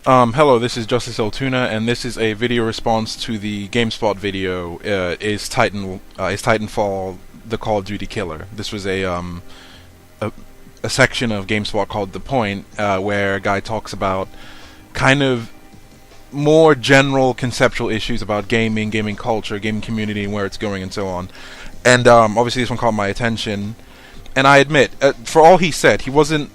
Hello, this is JusticeSoulTuna, and this is a video response to the Gamespot video. Is Titanfall the Call of Duty killer? This was a, a section of Gamespot called The Point, where a guy talks about kind of more general conceptual issues about gaming, gaming culture, gaming community, and where it's going, and so on. And obviously, this one caught my attention. And I admit, for all he said, he wasn't,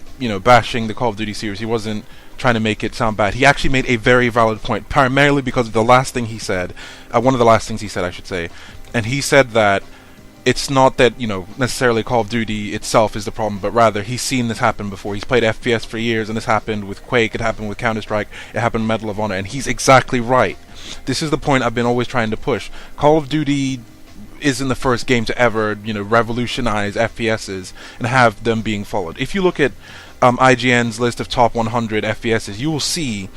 bashing the Call of Duty series. He wasn't trying to make it sound bad. He actually made a very valid point, primarily because of the last thing he said, one of the last things he said, I should say. And he said that it's not that, necessarily Call of Duty itself is the problem, but rather he's seen this happen before. He's played FPS for years, and this happened with Quake, it happened with Counter-Strike, it happened with Medal of Honor, and he's exactly right. This is the point I've been always trying to push. Call of Duty isn't the first game to ever, revolutionize FPSs and have them being followed. If you look at IGN's list of top 100 FPSs, you will see,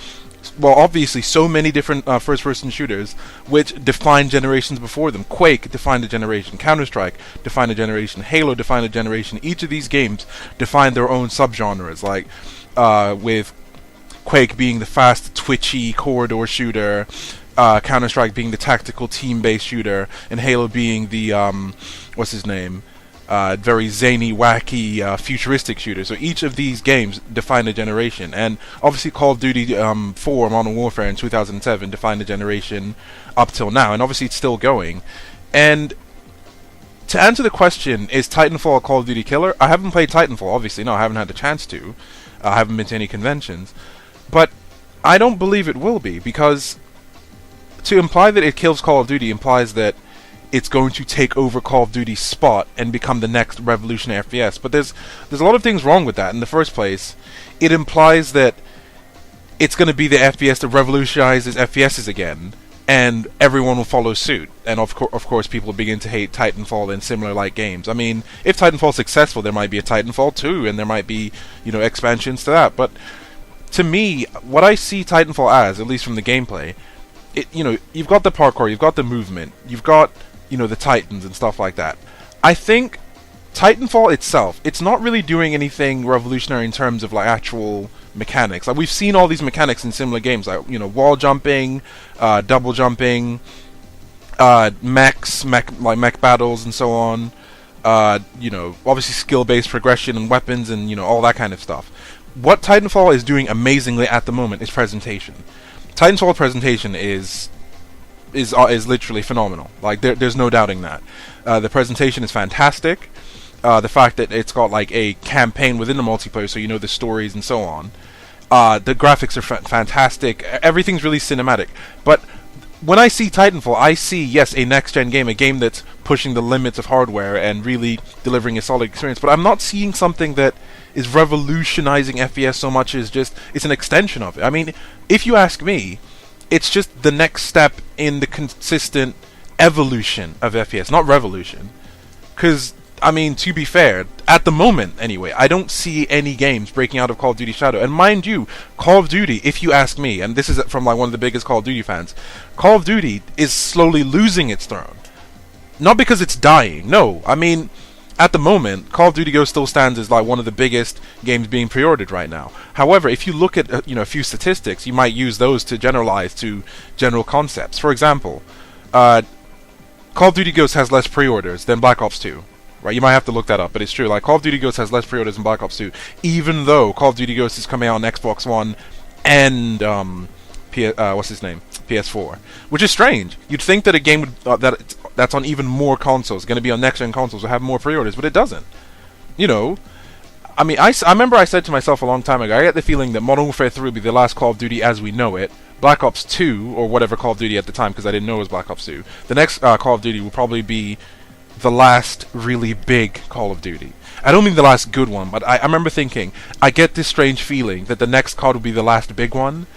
well, obviously, so many different first-person shooters which defined generations before them. Quake defined a generation, Counter-Strike defined a generation, Halo defined a generation. Each of these games defined their own subgenres, like with Quake being the fast, twitchy corridor shooter, Counter-Strike being the tactical team-based shooter, and Halo being the, what's his name? Very zany, wacky, futuristic shooter. So each of these games defined a generation, and obviously Call of Duty 4 Modern Warfare in 2007 defined a generation up till now, and obviously it's still going. And to answer the question, is Titanfall a Call of Duty killer? I haven't played Titanfall, obviously. No, I haven't had the chance to. I haven't been to any conventions. But I don't believe it will be, because to imply that it kills Call of Duty implies that it's going to take over Call of Duty's spot and become the next revolutionary FPS. But there's a lot of things wrong with that. In the first place, it implies that it's going to be the FPS that revolutionizes FPSs again, and everyone will follow suit. And of course, people will begin to hate Titanfall and similar like games. I mean, if Titanfall's successful, there might be a Titanfall 2, and there might be, expansions to that. But to me, what I see Titanfall as, at least from the gameplay, you've got the parkour, you've got the movement, you've got the Titans and stuff like that. I think Titanfall itself, it's not really doing anything revolutionary in terms of like actual mechanics. Like, we've seen all these mechanics in similar games, like wall jumping, double jumping, mech battles and so on. Obviously skill-based progression and weapons and all that kind of stuff. What Titanfall is doing amazingly at the moment is presentation. Titanfall presentation is literally phenomenal. Like, there's no doubting that. The presentation is fantastic. The fact that it's got like a campaign within the multiplayer, so the stories and so on. The graphics are fantastic. Everything's really cinematic. But when I see Titanfall, I see, yes, a next-gen game, a game that's pushing the limits of hardware and really delivering a solid experience. But I'm not seeing something that is revolutionizing FPS so much as just it's an extension of it. I mean, if you ask me, it's just the next step in the consistent evolution of FPS, not revolution. Because, I mean, to be fair, at the moment, anyway, I don't see any games breaking out of Call of Duty Shadow. And mind you, Call of Duty, if you ask me, and this is from like one of the biggest Call of Duty fans, Call of Duty is slowly losing its throne. Not because it's dying, no. I mean, at the moment, Call of Duty Ghosts still stands as like one of the biggest games being pre-ordered right now. However, if you look at a few statistics, you might use those to generalize to general concepts. For example, Call of Duty Ghosts has less pre-orders than Black Ops 2. Right? You might have to look that up, but it's true. Like, Call of Duty Ghosts has less pre-orders than Black Ops 2, even though Call of Duty Ghosts is coming out on Xbox One and PS4, which is strange. You'd think that a game would that's on even more consoles, going to be on next-gen consoles, will have more pre-orders, but it doesn't. I mean, I remember I said to myself a long time ago, I get the feeling that Modern Warfare 3 will be the last Call of Duty as we know it. Black Ops 2, or whatever Call of Duty at the time, because I didn't know it was Black Ops 2, the next Call of Duty will probably be the last really big Call of Duty. I don't mean the last good one, but I remember thinking, I get this strange feeling that the next COD will be the last big one.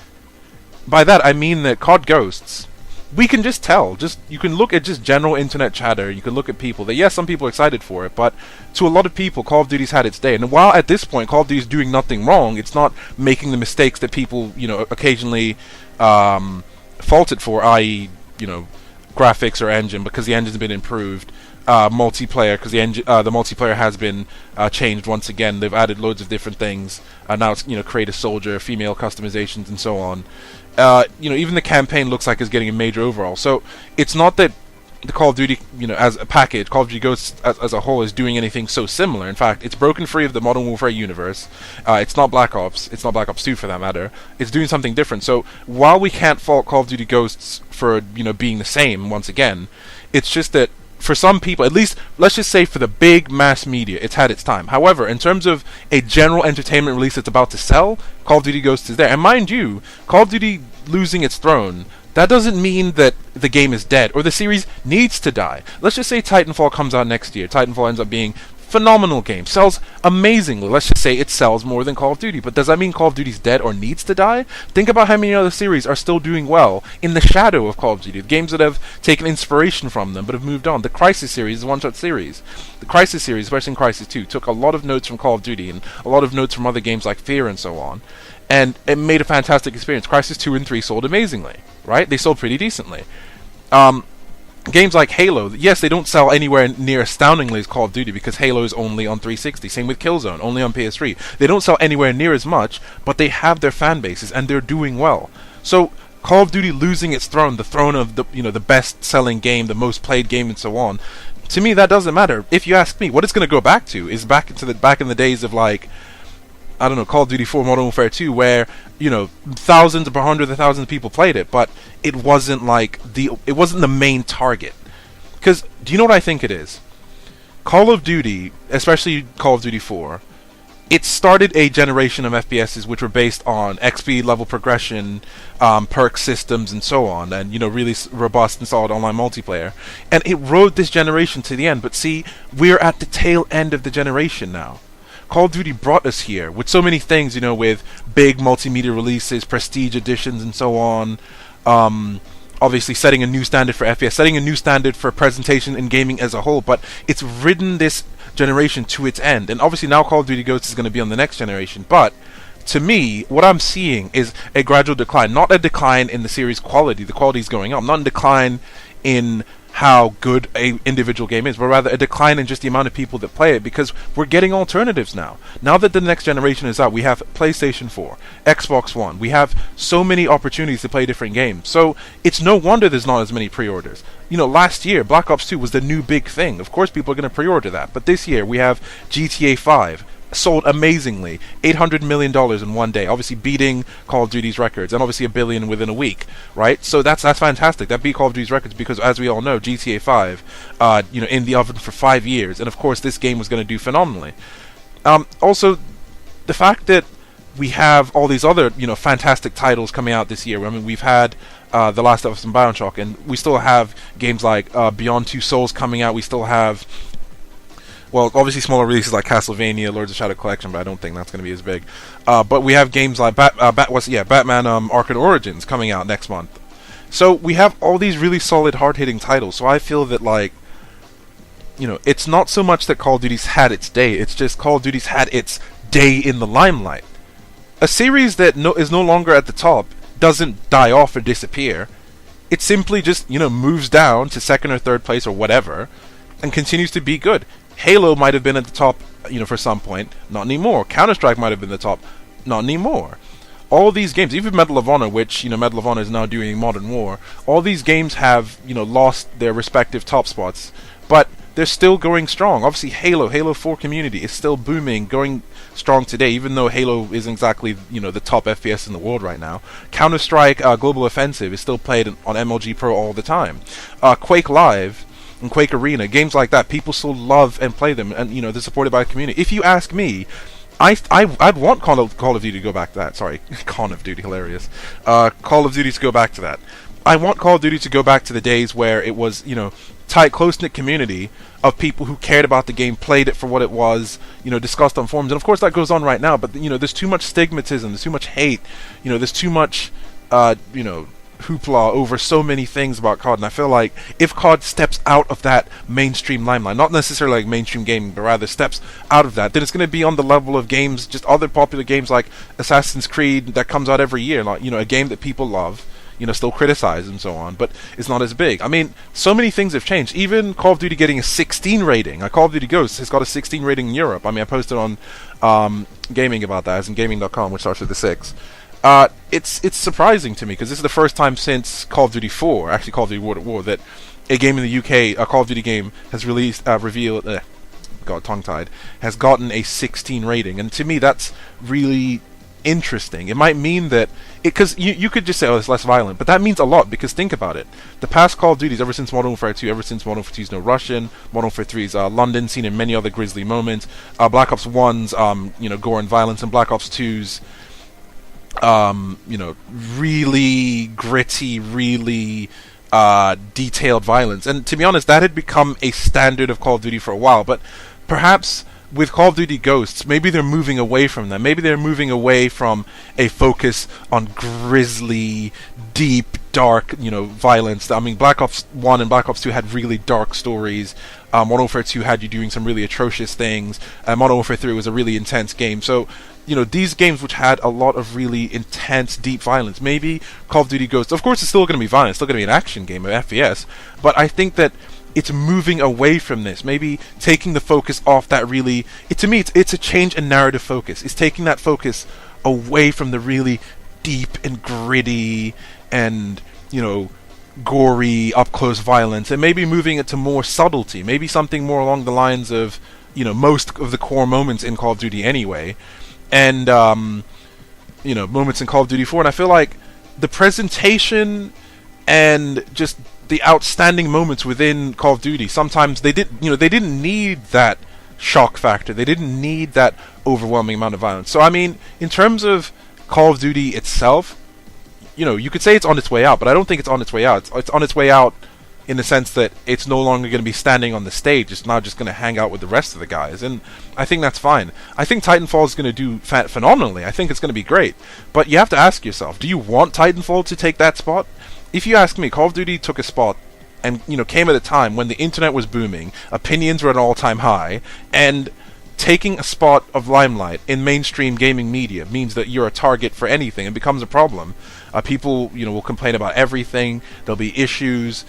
By that, I mean that COD Ghosts, we can just tell. You can look at just general internet chatter. You can look at people that, yes, some people are excited for it, but to a lot of people, Call of Duty's had its day. And while at this point Call of Duty's doing nothing wrong, it's not making the mistakes that people, occasionally fault it for, i.e., graphics or engine, because the engine's been improved. multiplayer, because the multiplayer has been changed once again. They've added loads of different things. Now it's create a soldier, female customizations, and so on. Even the campaign looks like it's getting a major overhaul. So it's not that the Call of Duty, as a package, Call of Duty Ghosts as a whole is doing anything so similar. In fact, it's broken free of the Modern Warfare universe. It's not Black Ops. It's not Black Ops 2 for that matter. It's doing something different. So while we can't fault Call of Duty Ghosts for being the same once again, it's just that for some people, at least let's just say for the big mass media, it's had its time. However, in terms of a general entertainment release that's about to sell, Call of Duty Ghosts is there. And mind you, Call of Duty losing its throne, that doesn't mean that the game is dead or the series needs to die. Let's just say Titanfall comes out next year. Titanfall ends up being phenomenal game, sells amazingly. Let's just say it sells more than Call of Duty. But does that mean Call of Duty's dead or needs to die? Think about how many other series are still doing well in the shadow of Call of Duty. The games that have taken inspiration from them but have moved on. The Crysis series is a one-shot series. The Crysis series, especially in Crysis 2, took a lot of notes from Call of Duty and a lot of notes from other games like Fear and so on. And it made a fantastic experience. Crysis 2 and 3 sold amazingly, right? They sold pretty decently. Games like Halo, yes, they don't sell anywhere near astoundingly as Call of Duty because Halo is only on 360. Same with Killzone, only on PS3. They don't sell anywhere near as much, but they have their fan bases and they're doing well. So Call of Duty losing its throne, the throne of the best-selling game, the most played game, and so on. To me, that doesn't matter. If you ask me, what it's going to go back to is back in the days of Call of Duty 4 Modern Warfare 2, where thousands upon hundreds of thousands of people played it, but it wasn't the main target. Because do you know what I think it is? Call of Duty, especially Call of Duty 4, it started a generation of FPSs which were based on XP level progression, perk systems, and so on, and really robust and solid online multiplayer. And it rode this generation to the end. But see, we're at the tail end of the generation now. Call of Duty brought us here with so many things, with big multimedia releases, prestige editions, and so on. Obviously setting a new standard for FPS, setting a new standard for presentation in gaming as a whole, but it's ridden this generation to its end. And obviously now Call of Duty Ghosts is going to be on the next generation, but to me, what I'm seeing is a gradual decline. Not a decline in the series quality. The quality is going up. Not a decline in how good a individual game is, but rather a decline in just the amount of people that play it, because we're getting alternatives now. Now that the next generation is out, we have PlayStation 4, Xbox One, we have so many opportunities to play different games. So it's no wonder there's not as many pre-orders. Last year, Black Ops 2 was the new big thing. Of course people are going to pre-order that. But this year, we have GTA 5, sold amazingly, $800 million in one day, obviously beating Call of Duty's records, and obviously $1 billion within a week, right? So that's fantastic. That beat Call of Duty's records because, as we all know, GTA 5, in the oven for 5 years, and of course this game was going to do phenomenally. Also, the fact that we have all these other, fantastic titles coming out this year. I mean, we've had The Last of Us and BioShock, and we still have games like Beyond Two Souls coming out. We still have, well, obviously smaller releases like Castlevania, Lords of Shadow Collection, but I don't think that's going to be as big. But we have games like Batman Arkham Origins coming out next month. So we have all these really solid, hard-hitting titles. So I feel that, it's not so much that Call of Duty's had its day. It's just Call of Duty's had its day in the limelight. A series that is no longer at the top doesn't die off or disappear. It simply just, moves down to second or third place or whatever, and continues to be good. Halo might have been at the top, for some point. Not anymore. Counter-Strike might have been the top. Not anymore. All these games, even Medal of Honor, which, Medal of Honor is now doing Modern War, all these games have, lost their respective top spots, but they're still going strong. Obviously, Halo 4 community is still booming, going strong today, even though Halo isn't exactly, the top FPS in the world right now. Counter-Strike Global Offensive is still played on MLG Pro all the time. Quake Live and Quake Arena, games like that, people still love and play them, and they're supported by the community. If you ask me, I'd want Call of Duty to go back to that. Sorry, Call of Duty, hilarious. Call of Duty to go back to that. I want Call of Duty to go back to the days where it was, tight, close-knit community of people who cared about the game, played it for what it was, discussed on forums. And of course that goes on right now, but there's too much stigmatism, there's too much hate, there's too much hoopla over so many things about COD, and I feel like if COD steps out of that mainstream limelight, not necessarily like mainstream gaming, but rather steps out of that, then it's going to be on the level of games, just other popular games like Assassin's Creed that comes out every year, like, a game that people love, still criticized and so on, but it's not as big. I mean, so many things have changed. Even Call of Duty getting a 16 rating. Call of Duty Ghosts has got a 16 rating in Europe. I mean, I posted on gaming about that, as in gaming.com, which starts with the 6. It's surprising to me, because this is the first time since Call of Duty 4, actually Call of Duty World at War, that a game in the UK, a Call of Duty game, has has gotten a 16 rating. And to me, that's really interesting. It might mean that, because you could just say, oh, it's less violent, but that means a lot, because think about it. The past Call of Duties, ever since Modern Warfare 2, ever since Modern Warfare 2's No Russian, Modern Warfare 3's London, seen in many other grisly moments, Black Ops 1's gore and violence, and Black Ops 2's really gritty, really detailed violence. And to be honest, that had become a standard of Call of Duty for a while, but perhaps with Call of Duty Ghosts, maybe they're moving away from that. Maybe they're moving away from a focus on grisly, deep, dark, violence. I mean, Black Ops 1 and Black Ops 2 had really dark stories. Modern Warfare 2 had you doing some really atrocious things. Modern Warfare 3 was a really intense game. So, these games which had a lot of really intense, deep violence, maybe Call of Duty Ghosts, of course it's still going to be violent, it's still going to be an action game, an FPS, but I think that it's moving away from this, maybe taking the focus off that really, to me, it's a change in narrative focus. It's taking that focus away from the really deep and gritty and, gory, up-close violence, and maybe moving it to more subtlety, maybe something more along the lines of, most of the core moments in Call of Duty anyway, and, moments in Call of Duty 4, and I feel like the presentation and just the outstanding moments within Call of Duty, sometimes they didn't need that shock factor. They didn't need that overwhelming amount of violence. So I mean, in terms of Call of Duty itself, you could say it's on its way out, but I don't think it's on its way out. It's on its way out in the sense that it's no longer going to be standing on the stage. It's now just going to hang out with the rest of the guys, and I think that's fine. I think Titanfall is going to do phenomenally. I think it's going to be great. But you have to ask yourself, do you want Titanfall to take that spot? If you ask me, Call of Duty took a spot and came at a time when the internet was booming, opinions were at an all-time high, and taking a spot of limelight in mainstream gaming media means that you're a target for anything. It becomes a problem. People will complain about everything. There'll be issues,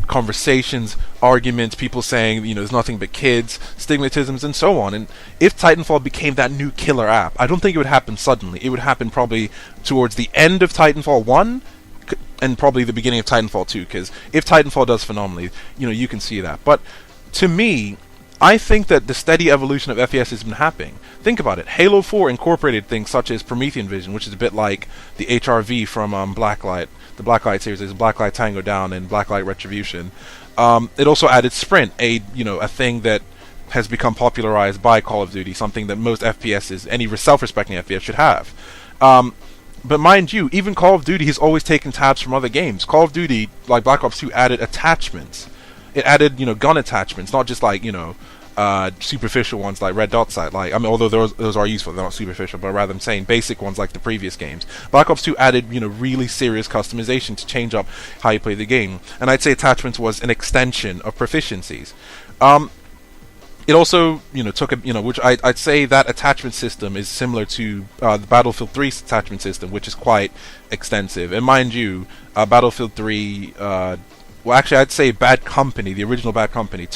conversations, arguments, people saying there's nothing but kids, stigmatisms, and so on. And if Titanfall became that new killer app, I don't think it would happen suddenly. It would happen probably towards the end of Titanfall 1 and probably the beginning of Titanfall 2, because if Titanfall does phenomenally, you can see that. But to me, I think that the steady evolution of FPS has been happening. Think about it. Halo 4 incorporated things such as Promethean Vision, which is a bit like the HRV from Blacklight. The Blacklight series is Blacklight Tango Down and Blacklight Retribution. It also added Sprint, a thing that has become popularized by Call of Duty, something that most FPSs, any self-respecting FPS, should have. But mind you, even Call of Duty has always taken tabs from other games. Call of Duty, like Black Ops 2, added attachments. It added, gun attachments, not just like, superficial ones like red dot sight. Although those are useful, they're not superficial, but rather I'm saying basic ones like the previous games. Black Ops 2 added, really serious customization to change up how you play the game. And I'd say attachments was an extension of proficiencies. It also, took a, which I'd say that attachment system is similar to the Battlefield 3's attachment system, which is quite extensive. And mind you, Battlefield 3, actually I'd say Bad Company, the original Bad Company,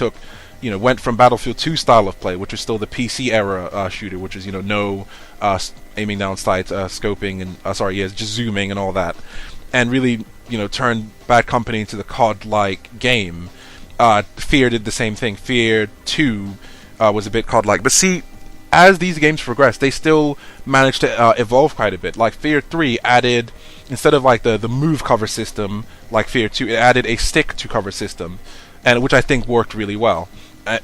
went from Battlefield 2 style of play, which is still the PC era shooter, which is, no aiming down sights, scoping, and, just zooming and all that, and really, turned Bad Company into the COD-like game. Fear did the same thing. Fear 2 was a bit COD-like. But see, as these games progressed, they still managed to evolve quite a bit. Like Fear 3 added, instead of like the move cover system, like Fear 2, it added a stick to cover system, and which I think worked really well.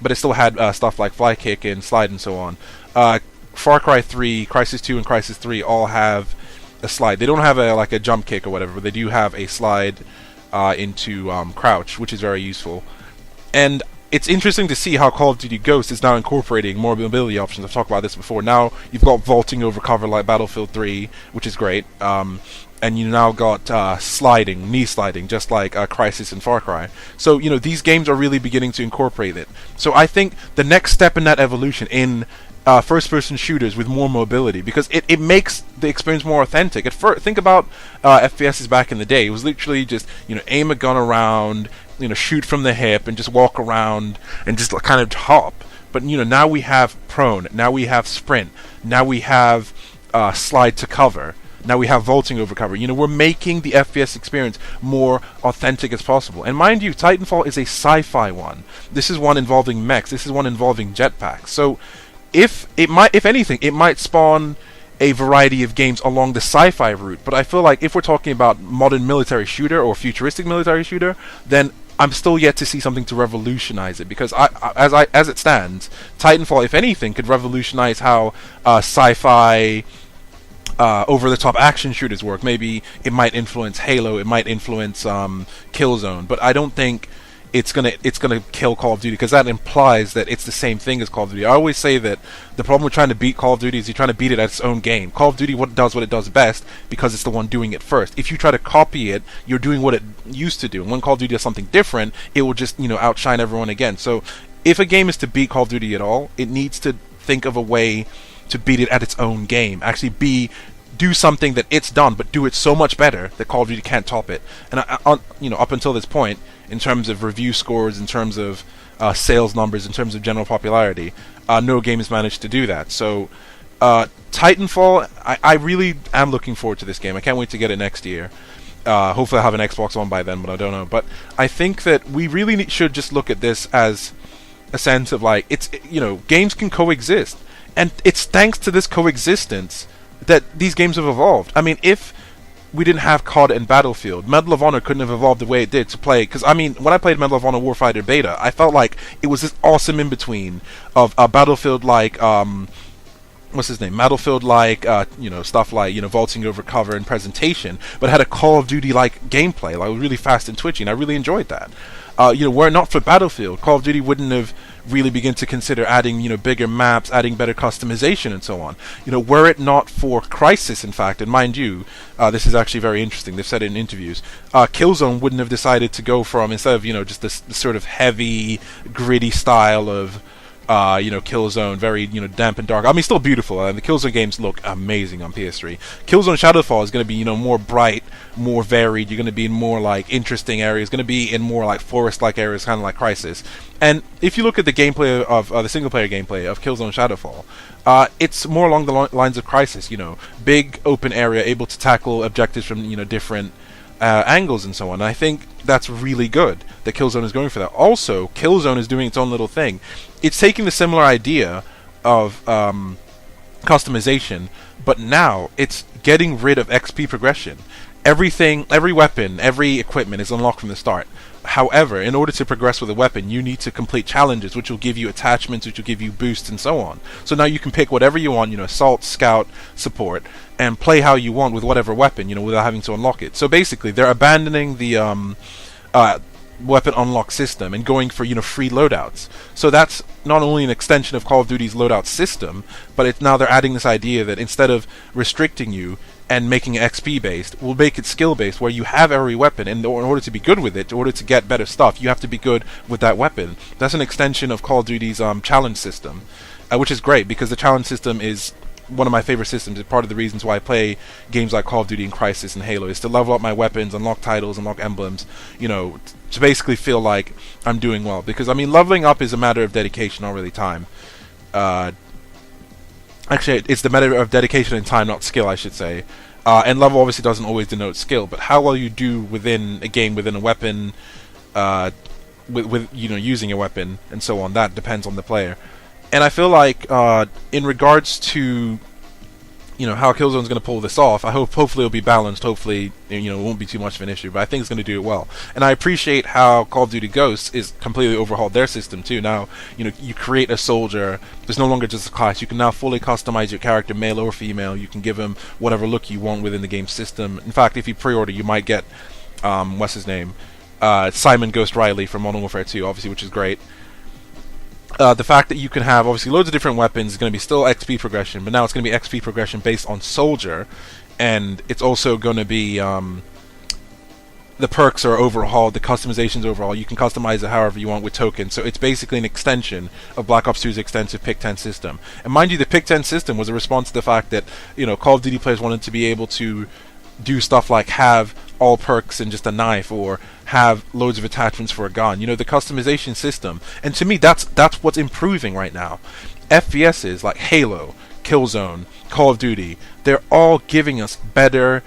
But it still had stuff like fly kick and slide and so on. Far Cry 3, Crysis 2, and Crysis 3 all have a slide. They don't have a jump kick or whatever, but they do have a slide into crouch, which is very useful. And it's interesting to see how Call of Duty Ghosts is now incorporating more mobility options. I've talked about this before. Now you've got vaulting over cover like Battlefield 3, which is great. And you now got sliding, knee sliding, just like Crysis and Far Cry. So, these games are really beginning to incorporate it. So I think the next step in that evolution in first-person shooters with more mobility, because it makes the experience more authentic. Think about FPSs back in the day. It was literally just, aim a gun around, shoot from the hip, and just walk around and just kind of hop. But, now we have prone, now we have sprint, now we have slide to cover. Now we have vaulting over cover. We're making the FPS experience more authentic as possible. And mind you, Titanfall is a sci-fi one. This is one involving mechs. This is one involving jetpacks. So, if anything, it might spawn a variety of games along the sci-fi route. But I feel like if we're talking about modern military shooter or futuristic military shooter, then I'm still yet to see something to revolutionize it. Because as it stands, Titanfall, if anything, could revolutionize how sci-fi over-the-top action shooters work. Maybe it might influence Halo, it might influence Killzone, but I don't think it's gonna kill Call of Duty, because that implies that it's the same thing as Call of Duty. I always say that the problem with trying to beat Call of Duty is you're trying to beat it at its own game. Call of Duty does what it does best because it's the one doing it first. If you try to copy it, you're doing what it used to do. And when Call of Duty does something different, it will just outshine everyone again. So if a game is to beat Call of Duty at all, it needs to think of a way to beat it at its own game. Actually do something that it's done, but do it so much better that Call of Duty can't top it. And up until this point, in terms of review scores, in terms of sales numbers, in terms of general popularity, no game has managed to do that. So Titanfall, I really am looking forward to this game. I can't wait to get it next year. Hopefully I'll have an Xbox One by then, but I don't know. But I think that we really should just look at this as a sense of like, games can coexist. And it's thanks to this coexistence that these games have evolved. I mean, if we didn't have COD and Battlefield, Medal of Honor couldn't have evolved the way it did to play. Because, when I played Medal of Honor Warfighter Beta, I felt like it was this awesome in-between of Battlefield-like, what's his name? Battlefield-like, stuff like, vaulting over cover and presentation, but had a Call of Duty-like gameplay, like really fast and twitchy, and I really enjoyed that. Were it not for Battlefield, Call of Duty wouldn't have really begun to consider adding, bigger maps, adding better customization, and so on. Were it not for Crysis, in fact, and mind you, this is actually very interesting, they've said it in interviews, Killzone wouldn't have decided to go from, instead of, just this sort of heavy, gritty style of Killzone, very, damp and dark. Still beautiful. The Killzone games look amazing on PS3. Killzone Shadowfall is going to be, more bright, more varied. You're going to be in more, like, interesting areas. Going to be in more, like, forest-like areas, kind of like Crysis. And if you look at the gameplay of, the single-player gameplay of Killzone Shadowfall, it's more along the lines of Crysis, big, open area, able to tackle objectives from, different angles and so on. And I think that's really good that Killzone is going for that. Also, Killzone is doing its own little thing. It's taking the similar idea of customization, but now it's getting rid of XP progression. Everything, every weapon, every equipment is unlocked from the start. However, in order to progress with a weapon, you need to complete challenges, which will give you attachments, which will give you boosts, and so on. So now you can pick whatever you want, assault, scout, support, and play how you want with whatever weapon, without having to unlock it. So basically, they're abandoning the weapon unlock system and going for, free loadouts. So that's not only an extension of Call of Duty's loadout system, but now they're adding this idea that instead of restricting you and making it XP based, we'll make it skill based, where you have every weapon, and in order to be good with it, in order to get better stuff, you have to be good with that weapon. That's an extension of Call of Duty's challenge system, which is great, because the challenge system is one of my favorite systems. It's part of the reasons why I play games like Call of Duty and Crysis and Halo, is to level up my weapons, unlock titles, unlock emblems, to basically feel like I'm doing well. Because, leveling up is a matter of dedication, not really time. Actually, it's the matter of dedication and time, not skill, I should say. And level obviously doesn't always denote skill, but how well you do within a game, within a weapon, with using a weapon and so on, that depends on the player. And I feel like in regards to how Killzone's going to pull this off, hopefully it'll be balanced. Hopefully, it won't be too much of an issue. But I think it's going to do it well. And I appreciate how Call of Duty Ghosts is completely overhauled their system too. Now, you create a soldier. There's no longer just a class. You can now fully customize your character, male or female. You can give him whatever look you want within the game system. In fact, if you pre-order, you might get what's his name, Simon Ghost Riley from Modern Warfare 2, obviously, which is great. The fact that you can have obviously loads of different weapons is going to be still XP progression, but now it's going to be XP progression based on soldier, and it's also going to be the perks are overhauled, the customization's overhauled. You can customize it however you want with tokens. So it's basically an extension of Black Ops 2's extensive Pick 10 system. And mind you, the Pick 10 system was a response to the fact that, you know, Call of Duty players wanted to be able to do stuff like have all perks and just a knife, or have loads of attachments for a gun. You know, the customization system. And to me, that's what's improving right now. FPSs like Halo, Killzone, Call of Duty, they're all giving us better,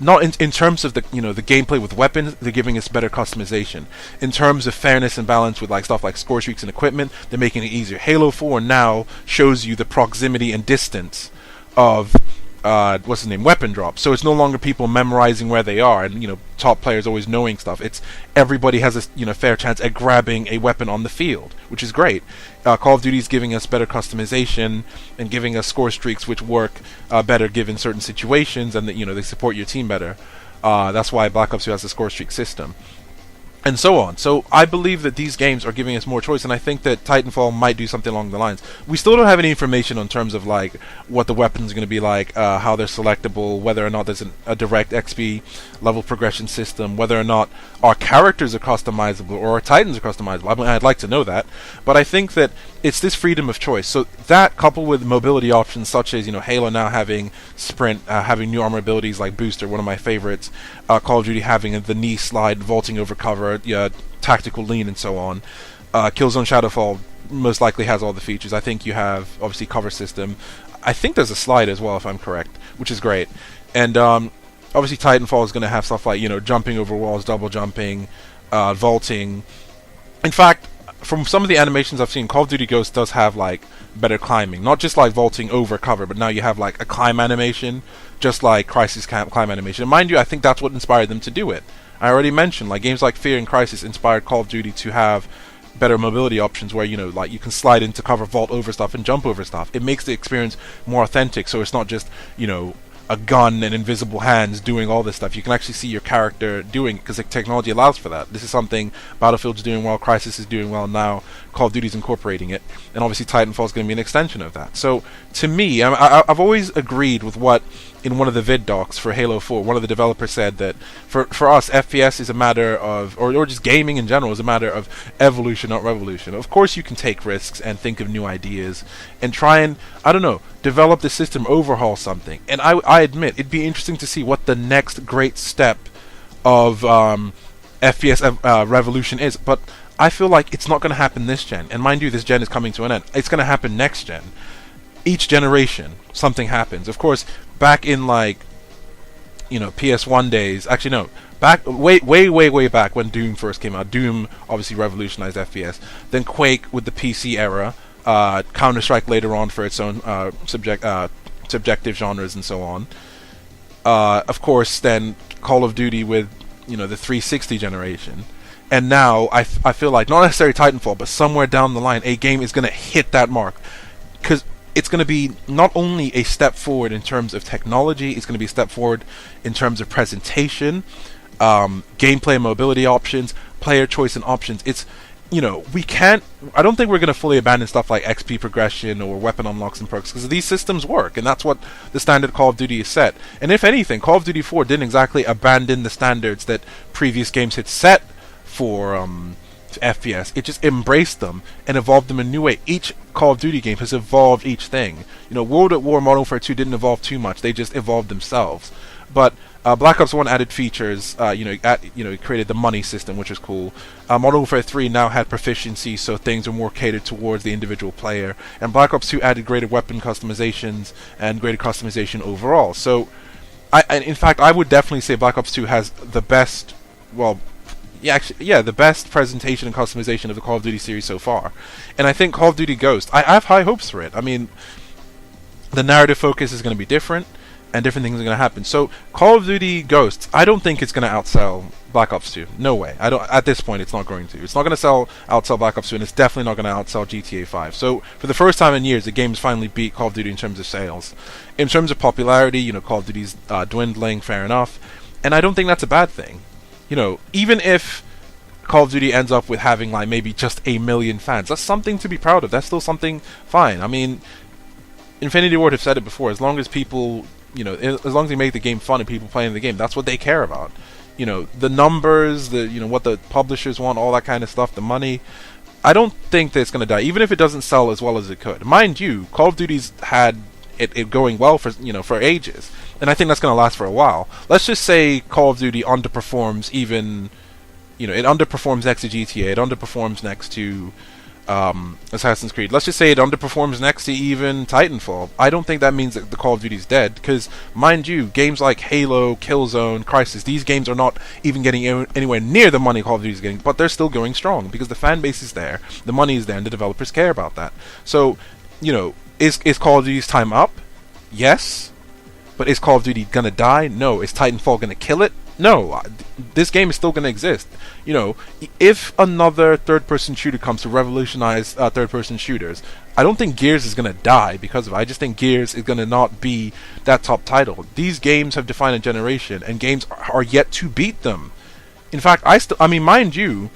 not in terms of the, you know, the gameplay with weapons, they're giving us better customization. In terms of fairness and balance with like stuff like score streaks and equipment, they're making it easier. Halo 4 now shows you the proximity and distance of what's his name, weapon drop. So it's no longer people memorizing where they are and, you know, top players always knowing stuff. It's everybody has a, you know, fair chance at grabbing a weapon on the field, which is great. Call of Duty is giving us better customization and giving us score streaks which work better given certain situations, and that, you know, they support your team better. That's why Black Ops 2 has the score streak system, and so on. So I believe that these games are giving us more choice, and I think that Titanfall might do something along the lines. We still don't have any information in terms of like what the weapons are going to be like, how they're selectable, whether or not there's a direct XP level progression system, whether or not our characters are customizable or our Titans are customizable. I mean, I'd like to know that, but I think that it's this freedom of choice. So that, coupled with mobility options such as, you know, Halo now having sprint, having new armor abilities like Booster, one of my favorites, Call of Duty having the knee slide, vaulting over cover, tactical lean, and so on. Killzone Shadowfall most likely has all the features. I think you have obviously cover system. I think there's a slide as well, if I'm correct, which is great. And obviously Titanfall is going to have stuff like, you know, jumping over walls, double jumping, vaulting. In fact, from some of the animations I've seen, Call of Duty Ghosts does have like better climbing, not just like vaulting over cover, but now you have like a climb animation, just like Crysis climb animation. And mind you, I think that's what inspired them to do it. I already mentioned, like, games like Fear and Crysis inspired Call of Duty to have better mobility options where, you know, like you can slide into cover, vault over stuff, and jump over stuff. It makes the experience more authentic, so it's not just, you know, a gun and invisible hands doing all this stuff. You can actually see your character doing it because the technology allows for that. This is something Battlefield's doing well, Crysis is doing well now, Call of Duty's incorporating it, and obviously Titanfall is going to be an extension of that. So to me, I've always agreed with what, in one of the vid docs for Halo 4, one of the developers said that for us, FPS is a matter of, or just gaming in general is a matter of evolution, not revolution. Of course you can take risks and think of new ideas and try and, I don't know, develop the system, overhaul something. And I admit, it'd be interesting to see what the next great step of FPS revolution is, but I feel like it's not going to happen this gen. And mind you, this gen is coming to an end. It's going to happen next gen. Each generation, something happens. Of course, back in, like, you know, PS1 days, actually no, back way back when Doom first came out, Doom obviously revolutionized FPS. Then Quake with the PC era, Counter-Strike later on for its own subjective genres and so on. Of course, then Call of Duty with, you know, the 360 generation. And now I feel like, not necessarily Titanfall, but somewhere down the line, a game is going to hit that mark. Because it's going to be not only a step forward in terms of technology, it's going to be a step forward in terms of presentation, gameplay and mobility options, player choice and options. It's, you know, I don't think we're going to fully abandon stuff like XP progression or weapon unlocks and perks, because these systems work, and that's what the standard Call of Duty is set. And if anything, Call of Duty 4 didn't exactly abandon the standards that previous games had set for FPS. It just embraced them and evolved them in a new way. Each Call of Duty game has evolved each thing. You know, World at War, Modern Warfare 2 didn't evolve too much. They just evolved themselves. But Black Ops 1 added features. It created the money system, which is cool. Modern Warfare 3 now had proficiency, so things are more catered towards the individual player. And Black Ops 2 added greater weapon customizations and greater customization overall. So, in fact, I would definitely say Black Ops 2 has the best, the best presentation and customization of the Call of Duty series so far. And I think Call of Duty Ghost, I have high hopes for it. I mean, the narrative focus is going to be different, and different things are going to happen. So, Call of Duty Ghosts, I don't think it's going to outsell Black Ops 2. No way. At this point, it's not going to. It's not going to outsell Black Ops 2, and it's definitely not going to outsell GTA 5. So, for the first time in years, the game's finally beat Call of Duty in terms of sales. In terms of popularity, you know, Call of Duty's dwindling, fair enough. And I don't think that's a bad thing. You know, even if Call of Duty ends up with having like maybe just 1 million fans. That's something to be proud of. That's still something fine. I mean, Infinity Ward have said it before. As long as people, as long as they make the game fun and people playing the game, that's what they care about. The numbers, what the publishers want, all that kind of stuff, the money. I don't think that it's going to die, even if it doesn't sell as well as it could. Mind you, Call of Duty's had it going well for ages, and I think that's going to last for a while. Let's just say Call of Duty underperforms even, it underperforms next to GTA, it underperforms next to Assassin's Creed. Let's just say it underperforms next to even Titanfall. I don't think that means that the Call of Duty's dead, because, mind you, games like Halo, Killzone, Crysis, these games are not even getting anywhere near the money Call of Duty's getting, but they're still going strong, because the fan base is there, the money is there, and the developers care about that. So, is Call of Duty's time up? Yes. But is Call of Duty gonna die? No. Is Titanfall gonna kill it? No. This game is still gonna exist. If another third-person shooter comes to revolutionize third-person shooters, I don't think Gears is gonna die because of it. I just think Gears is gonna not be that top title. These games have defined a generation, and games are yet to beat them. In fact, mind you,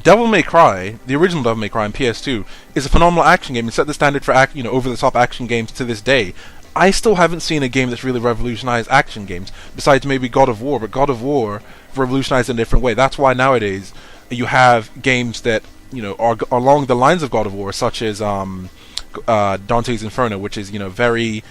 Devil May Cry, the original Devil May Cry on PS2, is a phenomenal action game and set the standard for over-the-top action games to this day. I still haven't seen a game that's really revolutionized action games, besides maybe God of War, but God of War revolutionized in a different way. That's why nowadays you have games that are along the lines of God of War, such as Dante's Inferno, which is very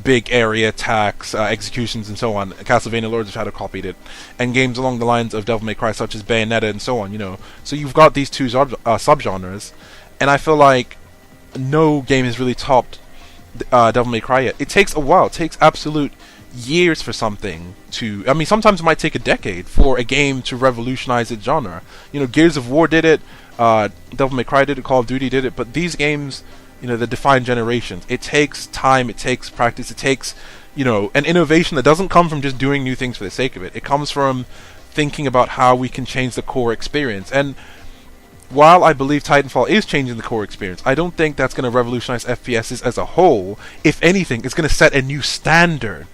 big area attacks, executions, and so on. Castlevania Lords of Shadow copied it, and games along the lines of Devil May Cry, such as Bayonetta, and so on. So you've got these two subgenres, and I feel like no game has really topped Devil May Cry yet. It takes a while. It takes absolute years for something to... sometimes it might take a decade for a game to revolutionize its genre. Gears of War did it, Devil May Cry did it, Call of Duty did it, but these games, that define generations. It takes time, it takes practice, it takes, an innovation that doesn't come from just doing new things for the sake of it. It comes from thinking about how we can change the core experience. And while I believe Titanfall is changing the core experience, I don't think that's going to revolutionize FPSs as a whole. If anything, it's going to set a new standard.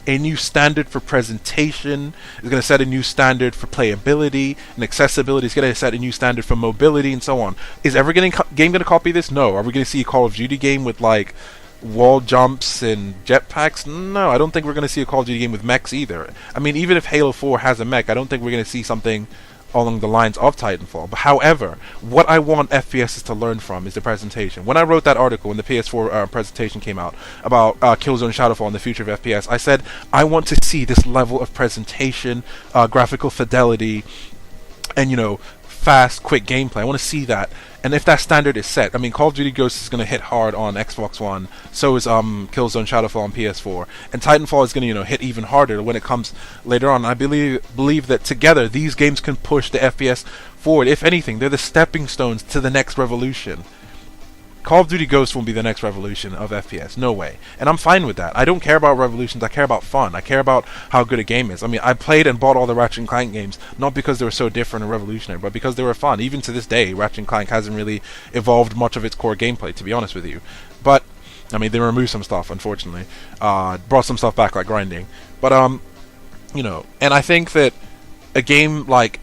A new standard for presentation. It's going to set a new standard for playability and accessibility. It's going to set a new standard for mobility and so on. Is every game going to copy this? No. Are we going to see a Call of Duty game with like wall jumps and jetpacks? No, I don't think we're going to see a Call of Duty game with mechs either. Even if Halo 4 has a mech, I don't think we're going to see something along the lines of Titanfall. But however, what I want FPSs to learn from is the presentation. When I wrote that article when the PS4 presentation came out about Killzone Shadowfall and the future of FPS, I said I want to see this level of presentation, graphical fidelity, and fast, quick gameplay. I want to see that. And if that standard is set, Call of Duty Ghosts is going to hit hard on Xbox One. So is Killzone Shadowfall on PS4, and Titanfall is going to hit even harder when it comes later on. I believe that together these games can push the FPS forward. If anything, they're the stepping stones to the next revolution. Call of Duty Ghosts won't be the next revolution of FPS. No way. And I'm fine with that. I don't care about revolutions. I care about fun. I care about how good a game is. I played and bought all the Ratchet & Clank games, not because they were so different and revolutionary, but because they were fun. Even to this day, Ratchet & Clank hasn't really evolved much of its core gameplay, to be honest with you. But, they removed some stuff, unfortunately. Brought some stuff back, like grinding. But, and I think that a game like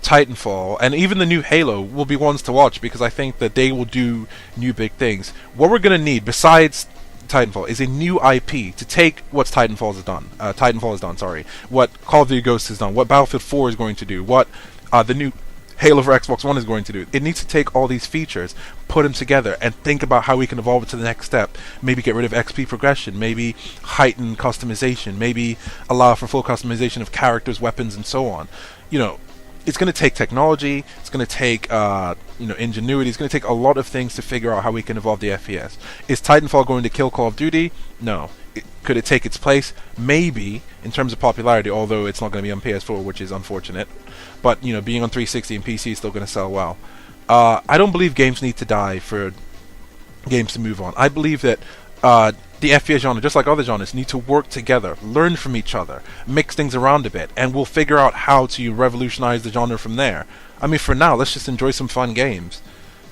Titanfall and even the new Halo will be ones to watch, because I think that they will do new big things. What we're going to need besides Titanfall is a new IP to take what Titanfall has done, what Call of Duty Ghosts has done, what Battlefield 4 is going to do, what the new Halo for Xbox One is going to do. It needs to take all these features, put them together, and think about how we can evolve it to the next step. Maybe get rid of XP progression, maybe heighten customization, maybe allow for full customization of characters, weapons, and so on. It's going to take technology, it's going to take ingenuity, it's going to take a lot of things to figure out how we can evolve the FPS. Is Titanfall going to kill Call of Duty? No. Could it take its place? Maybe, in terms of popularity, although it's not going to be on PS4, which is unfortunate. But, being on 360 and PC is still going to sell well. I don't believe games need to die for games to move on. I believe that the FPS genre, just like other genres, need to work together, learn from each other, mix things around a bit, and we'll figure out how to revolutionize the genre from there. For now, let's just enjoy some fun games.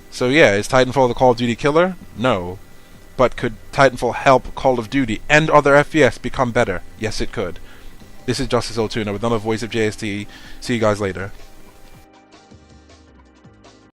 So yeah, is Titanfall the Call of Duty killer? No. But could Titanfall help Call of Duty and other FPS become better? Yes, it could. This is JusticeSoulTuna with another voice of JST. See you guys later.